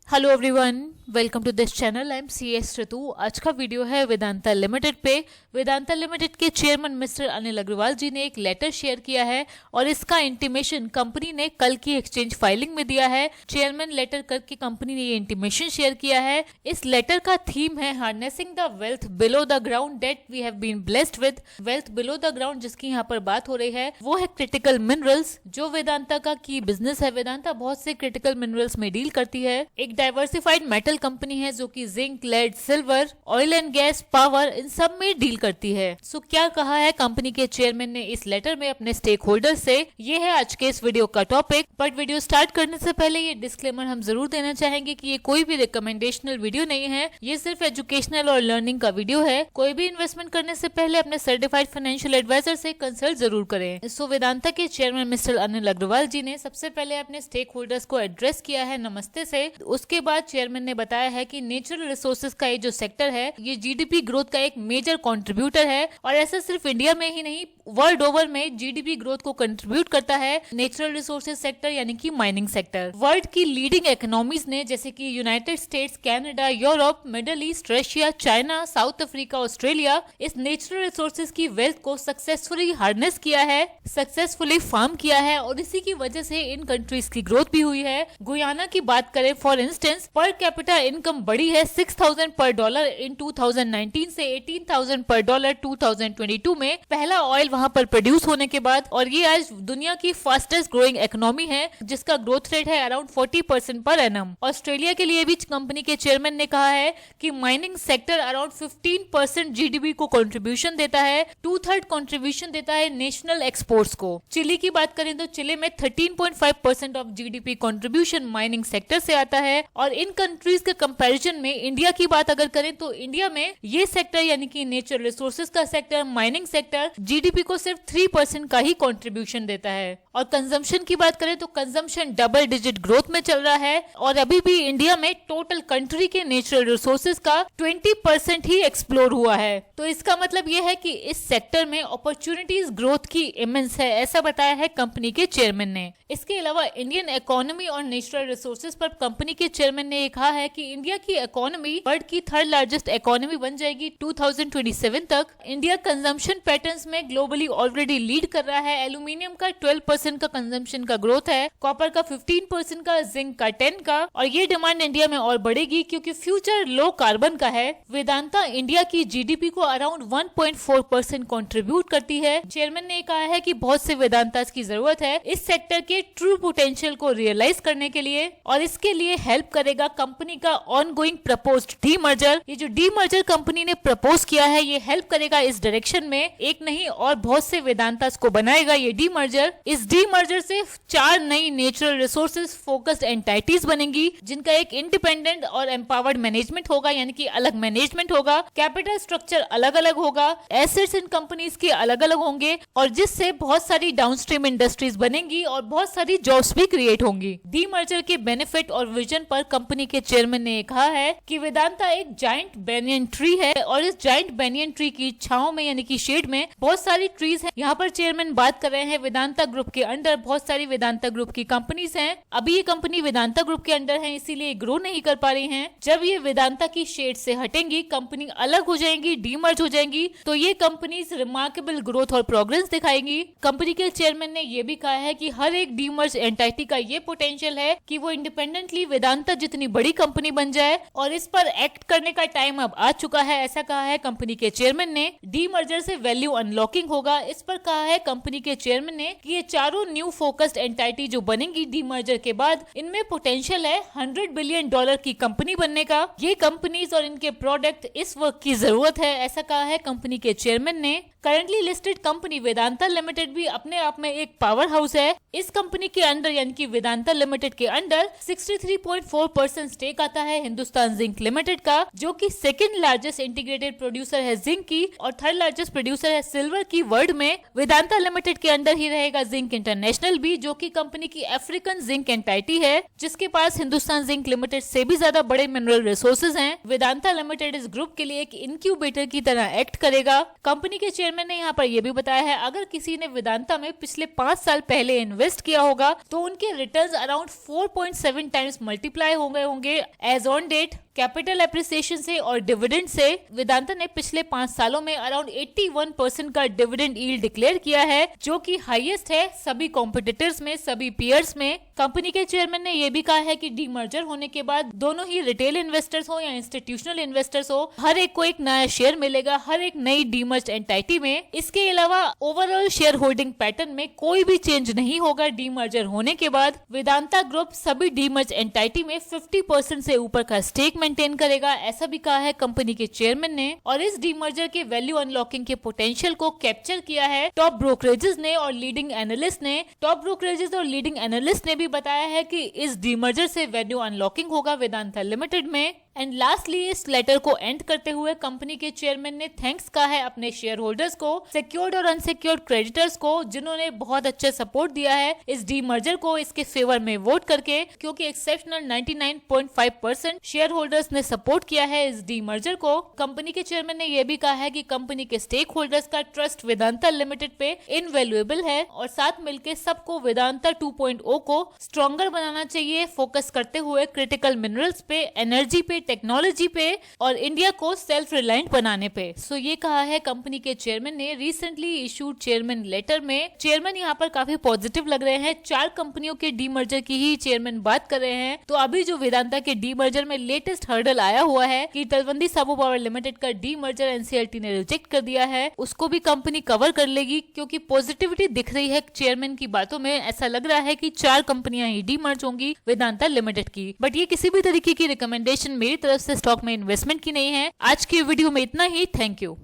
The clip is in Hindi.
Hello everyone, welcome to this channel. I am C S Ritu. आज का वीडियो है वेदांता लिमिटेड पे। वेदांता लिमिटेड के चेयरमैन मिस्टर अनिल अग्रवाल जी ने एक लेटर शेयर किया है और इसका इंटीमेशन कंपनी ने कल की एक्सचेंज फाइलिंग में दिया है। चेयरमैन लेटर करके कंपनी ने ये इंटीमेशन शेयर किया है। इस लेटर का थीम है harnessing the wealth below the ground that we have been blessed with. Wealth below the ground जिसकी यहाँ पर बात हो रही है वो है क्रिटिकल मिनरल्स, जो वेदांता का की बिजनेस है। वेदांता बहुत से क्रिटिकल मिनरल्स में डील करती है। एक डाइवर्सिफाइड मेटल कंपनी है जो कि zinc, lead, silver, oil and gas, power इन सब में डील करती है। सो क्या कहा है कंपनी के चेयरमैन ने इस लेटर में अपने स्टेक होल्डर से, ये है आज के इस वीडियो का टॉपिक। बट वीडियो स्टार्ट करने से पहले ये डिस्क्लेमर हम जरूर देना चाहेंगे कि ये कोई भी रिकमेंडेशनल वीडियो नहीं है, ये सिर्फ एजुकेशनल और लर्निंग का वीडियो है। कोई भी इन्वेस्टमेंट करने से पहले अपने सर्टिफाइड फाइनेंशियल एडवाइजर से कंसल्ट जरूर करें। सो वेदांता के चेयरमैन मिस्टर अनिल अग्रवाल जी ने सबसे पहले अपने स्टेक होल्डर्स को एड्रेस किया है नमस्ते से। उसके बाद चेयरमैन ने बताया है कि नेचुरल रिसोर्सेज का ये जो सेक्टर है ये जीडीपी ग्रोथ का एक मेजर कंट्रीब्यूटर है और ऐसा सिर्फ इंडिया में ही नहीं, वर्ल्ड ओवर में जीडीपी ग्रोथ को कंट्रीब्यूट करता है नेचुरल रिसोर्सेज सेक्टर यानी कि माइनिंग सेक्टर। वर्ल्ड की लीडिंग इकोनॉमीज ने जैसे कि United states, Canada, Europe, middle east, Russia, China, south Africa, Australia इस नेचुरल रिसोर्सेज की वेल्थ को सक्सेसफुली हार्नेस किया है, सक्सेसफुली फार्म किया है और इसी की वजह से इन कंट्रीज की ग्रोथ भी हुई है। गुयाना की बात करें for instance, per capita income बढ़ी है 6,000 पर डॉलर इन 2019 से 18,000 पर डॉलर 2022 में, पहला ऑयल वहां पर प्रोड्यूस होने के बाद। और ये आज दुनिया की फास्टेस्ट ग्रोइंग इकोनॉमी है जिसका ग्रोथ रेट है अराउंड 40% पर एनम। ऑस्ट्रेलिया के लिए भी कंपनी के चेयरमैन ने कहा है कि माइनिंग सेक्टर अराउंड 15% जीडीपी को कंट्रीब्यूशन देता है, 2/3 कंट्रीब्यूशन देता है नेशनल एक्सपोर्ट्स को। चिली की बात करें तो चिली में 13.5% of GDP contribution mining sector से आता है। और इन कंट्रीज के कंपैरिजन में इंडिया की बात अगर करें तो इंडिया में ये सेक्टर यानी कि नेचुरल रिसोर्सेज का सेक्टर, माइनिंग सेक्टर जीडीपी को सिर्फ 3% का ही कंट्रीब्यूशन देता है। और कंजम्पशन की बात करें तो कंजम्पशन डबल डिजिट ग्रोथ में चल रहा है और अभी भी इंडिया में टोटल कंट्री के नेचुरल रिसोर्सेज का 20% ही एक्सप्लोर हुआ है। तो इसका मतलब यह है कि इस सेक्टर में अपॉर्चुनिटीज ग्रोथ की इमेंस है, ऐसा बताया है कंपनी के चेयरमैन ने। इसके अलावा इंडियन इकोनॉमी और नेचुरल रिसोर्सेज पर कंपनी के चेयरमैन ने कहा है कि इंडिया की इकोनॉमी वर्ल्ड की 3rd लार्जेस्ट इकोनॉमी बन जाएगी 2027 तक। इंडिया कंजम्पशन पैटर्न्स में ग्लोबली ऑलरेडी लीड कर रहा है। एल्यूमिनियम का 12% का कंजम्पशन का ग्रोथ है, कॉपर का 15% का, जिंक का 10 का और ये डिमांड इंडिया में और बढ़ेगी क्योंकि फ्यूचर लो कार्बन का है। वेदांता इंडिया की जीडीपी को अराउंड 1.4% कंट्रीब्यूट करती है। चेयरमैन ने कहा है कि बहुत से वेदांतास की जरूरत है इस सेक्टर के ट्रू पोटेंशियल को रियलाइज करने के लिए और इसके लिए हेल्प करेगा कंपनी का ऑनगोइंग प्रपोज्ड डीमर्जर। ये जो डीमर्जर कंपनी ने प्रपोज किया है ये हेल्प करेगा इस डायरेक्शन में, एक नहीं और बहुत से वेदांतास को बनाएगा ये डीमर्जर। इस डीमर्जर से 4 नई नेचुरल रिसोर्सेज फोकस्ड एंटाइटीज बनेंगी जिनका एक इंडिपेंडेंट और एम्पावर्ड मैनेजमेंट होगा यानी कि अलग मैनेजमेंट होगा, कैपिटल स्ट्रक्चर अलग अलग होगा, एसेट्स इन कंपनीज के अलग अलग होंगे और जिससे बहुत सारी डाउनस्ट्रीम इंडस्ट्रीज बनेंगी और बहुत सारी जॉब्स भी क्रिएट होंगी। डीमर्जर के बेनिफिट और विजन पर कंपनी के चेयरमैन ने कहा है कि वेदांता एक जाइंट बेनियन ट्री है और इस जाइंट बेनियन ट्री की छांव में यानी कि शेड में बहुत सारी ट्रीज हैं। यहाँ पर चेयरमैन बात कर रहे हैं वेदांता ग्रुप के अंडर बहुत सारी वेदांता ग्रुप की कंपनीज हैं। अभी ये कंपनी वेदांता ग्रुप के अंडर है इसीलिए ग्रो नहीं कर पा रही हैं। जब ये वेदांता की शेड से हटेंगी, कंपनी अलग हो जाएंगी, डीमर्ज हो जाएंगी, तो ये कंपनीज रिमार्केबल ग्रोथ और प्रोग्रेस दिखाएंगी। कंपनी के चेयरमैन ने ये भी कहा है कि हर एक डीमर्ज एंटाइटी का ये पोटेंशियल है कि वो इंडिपेंडेंटली वेदांता जितनी बड़ी कंपनी बन जाए और इस पर एक्ट करने का टाइम अब आ चुका है, ऐसा कहा है कंपनी के चेयरमैन ने। डीमर्जर से वैल्यू अनलॉकिंग होगा, इस पर कहा है कंपनी के चेयरमैन ने कि ये चारों न्यू फोकस्ड एंटाइटी जो बनेंगी डीमर्जर के बाद इनमें पोटेंशियल है $100 बिलियन की कंपनी बनने का। ये कंपनीज और इनके प्रोडक्ट इस वक्त की जरूरत है, ऐसा कहा है कंपनी के चेयरमैन ने। Currently listed company Vedanta limited भी अपने आप में एक पावर हाउस है। इस कंपनी के अंडर यानी कि वेदांता लिमिटेड के अंडर 63.4% स्टेक आता है हिंदुस्तान जिंक लिमिटेड का, जो कि 2nd लार्जेस्ट इंटीग्रेटेड प्रोड्यूसर है जिंक की और 3rd लार्जेस्ट प्रोड्यूसर है सिल्वर की वर्ल्ड में। वेदांता लिमिटेड के अंडर ही रहेगा जिंक इंटरनेशनल भी, जो कि कंपनी की अफ्रीकन जिंक एंटाइटी है जिसके पास हिंदुस्तान जिंक लिमिटेड से भी ज्यादा बड़े मिनरल रिसोर्सेज हैं। वेदांता लिमिटेड इस ग्रुप के लिए एक इंक्यूबेटर की तरह एक्ट करेगा। कंपनी के चेयरमैन ने यहाँ पर यह भी बताया है अगर किसी ने वेदांता में पिछले 5 साल पहले इन्वेस्ट किया होगा तो उनके रिटर्न्स अराउंड 4.7 टाइम्स मल्टीप्लाई हो गए होंगे as on date capital appreciation से और डिविडेंड से वेदांता ने पिछले 5 सालों में अराउंड 81% का डिविडेंड यील्ड डिक्लेयर किया है, जो कि हाईएस्ट है सभी कॉम्पिटिटर्स में, सभी पीयर्स में। कंपनी के चेयरमैन ने यह भी कहा है कि डीमर्जर होने के बाद दोनों ही रिटेल इन्वेस्टर्स हो या इंस्टीट्यूशनल इन्वेस्टर्स हो, हर एक को एक नया शेयर मिलेगा हर एक नई डीमर्ज एंटाइटी में। इसके अलावा ओवरऑल शेयर होल्डिंग पैटर्न में कोई भी चेंज नहीं होगा डीमर्जर होने के बाद। वेदांता ग्रुप सभी डीमर्ज एंटाइटी में 50% से ऊपर का स्टेक मेंटेन करेगा, ऐसा भी कहा है कंपनी के चेयरमैन ने। और इस डीमर्जर के वैल्यू अनलॉकिंग के पोटेंशियल को कैप्चर किया है टॉप ब्रोकरेजेस ने और लीडिंग एनालिस्ट ने। टॉप ब्रोकरेजेस और लीडिंग एनालिस्ट ने भी बताया है कि इस डीमर्जर से वैल्यू अनलॉकिंग होगा वेदांता लिमिटेड में। एंड लास्टली इस लेटर को एंड करते हुए कंपनी के चेयरमैन ने थैंक्स कहा है अपने शेयर होल्डर्स को, सिक्योर्ड और अनसिक्योर्ड क्रेडिटर्स को, जिन्होंने बहुत अच्छा सपोर्ट दिया है इस डीमर्जर को इसके फेवर में वोट करके, क्योंकि एक्सेप्शनल 99.5% शेयर होल्डर्स ने सपोर्ट किया है इस डीमर्जर को। कंपनी के चेयरमैन ने यह भी कहा है कि कंपनी के स्टेक होल्डर्स का ट्रस्ट वेदांता लिमिटेड पे इनवैल्यूएबल है और साथ मिलकर सबको वेदांता 2.0 को स्ट्रॉन्गर बनाना चाहिए, फोकस करते हुए क्रिटिकल मिनरल्स पे, एनर्जी पे, टेक्नोलॉजी पे और इंडिया को सेल्फ रिलायंट बनाने पे। सो ये कहा है कंपनी के चेयरमैन ने रिसेंटली इशूड चेयरमैन लेटर में। चेयरमैन यहाँ पर काफी पॉजिटिव लग रहे हैं। 4 कंपनियों के डीमर्जर की ही चेयरमैन बात कर रहे हैं। तो अभी जो वेदांता के डीमर्जर में लेटेस्ट हर्डल आया हुआ है कि तलवंडी साबो पावर लिमिटेड का डीमर्जर एनसीएलटी ने रिजेक्ट कर दिया है, उसको भी कंपनी कवर कर लेगी, क्योंकि पॉजिटिविटी दिख रही है चेयरमैन की बातों में। ऐसा लग रहा है कि 4 कंपनियां ही डीमर्ज होंगी वेदांता लिमिटेड की। बट ये किसी भी तरीके की रिकमेंडेशन मेरी तरफ से स्टॉक में इन्वेस्टमेंट की नहीं है। आज की वीडियो में इतना ही। Thank you.